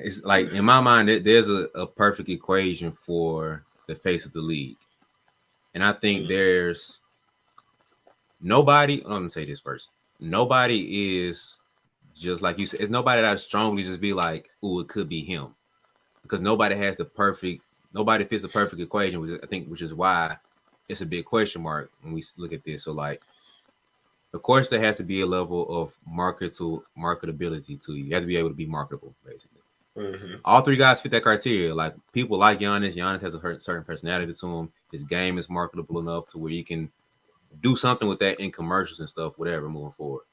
it's like in my mind, there's a perfect equation for the face of the league, and I think there's nobody. I'm gonna say this first. Nobody is just like you said. It's nobody that I strongly just be like, "Ooh, it could be him," because nobody has the perfect. Nobody fits the perfect equation, which is why it's a big question mark when we look at this. So like, of course, there has to be a level of marketability to you. You have to be able to be marketable, basically. Mm-hmm. All three guys fit that criteria. Like people like Giannis. Giannis has a certain personality to him. His game is marketable enough to where you can do something with that in commercials and stuff, whatever, moving forward.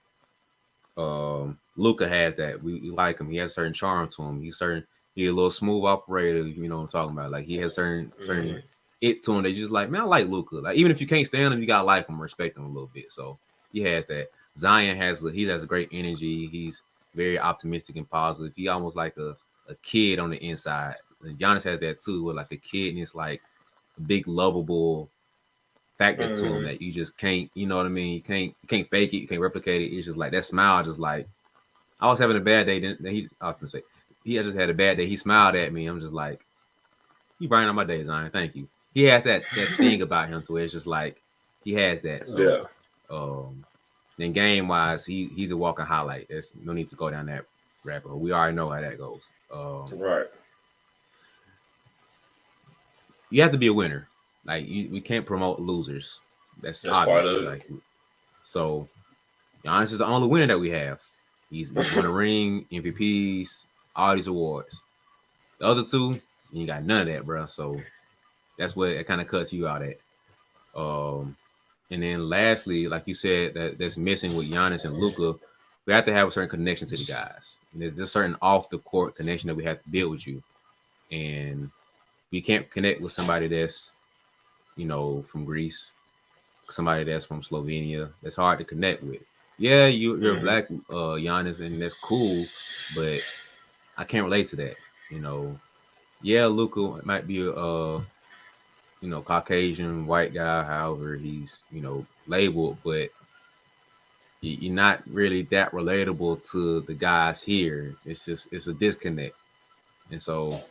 Luca has that. We like him. He has a certain charm to him. He's a little smooth operator. You know what I'm talking about? Like he has certain Mm-hmm. it to him. They just like, man, I like Luca. Like even if you can't stand him, you gotta like him, respect him a little bit. So he has that. Zion has a great energy. He's very optimistic and positive. He almost like a kid on the inside. And Giannis has that too, with like a kid and it's like a big lovable factor to him Mm-hmm. that you just can't, you know what I mean? You can't fake it, you can't replicate it. It's just like that smile, just like I was having a bad day. Then I was gonna say he had just had a bad day. He smiled at me. I'm just like, you brighten up my day, Zion. Thank you. He has that thing about him to where it's just like he has that. So Yeah. um then game wise, he's a walking highlight. There's no need to go down that rabbit hole. We already know how that goes. Right. You have to be a winner. Like we can't promote losers. That's That's part obvious. of it. Like so, Giannis is the only winner that we have. He's won a ring, MVPs, all these awards. The other two, you got none of that, bro. So that's what it kind of cuts you out at. Um, and then lastly, like you said, that's missing with Giannis and Luca. We have to have a certain connection to the guys. And there's this certain off the court connection that we have to build with you, and we can't connect with somebody that's from Greece, somebody that's from Slovenia. That's hard to connect with. Yeah, you're Mm-hmm. black, Giannis, and that's cool, but I can't relate to that. You know, yeah, Luca might be a Caucasian white guy, however he's labeled, but you're not really that relatable to the guys here. It's a disconnect, and so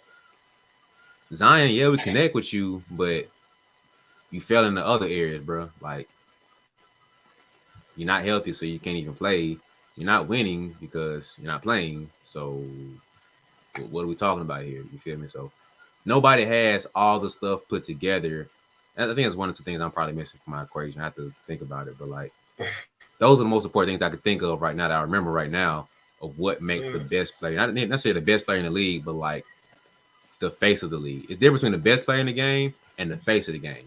Zion, yeah, we connect with you, but you fail in the other areas, bro. Like you're not healthy, so you can't even play. You're not winning because you're not playing. So what are we talking about here? You feel me? So nobody has all the stuff put together. And I think that's one of the things I'm probably missing from my equation. I have to think about it, but like those are the most important things I could think of right now that I remember right now of what makes the best player. Not necessarily the best player in the league, but like the face of the league. It's different between the best player in the game and the face of the game.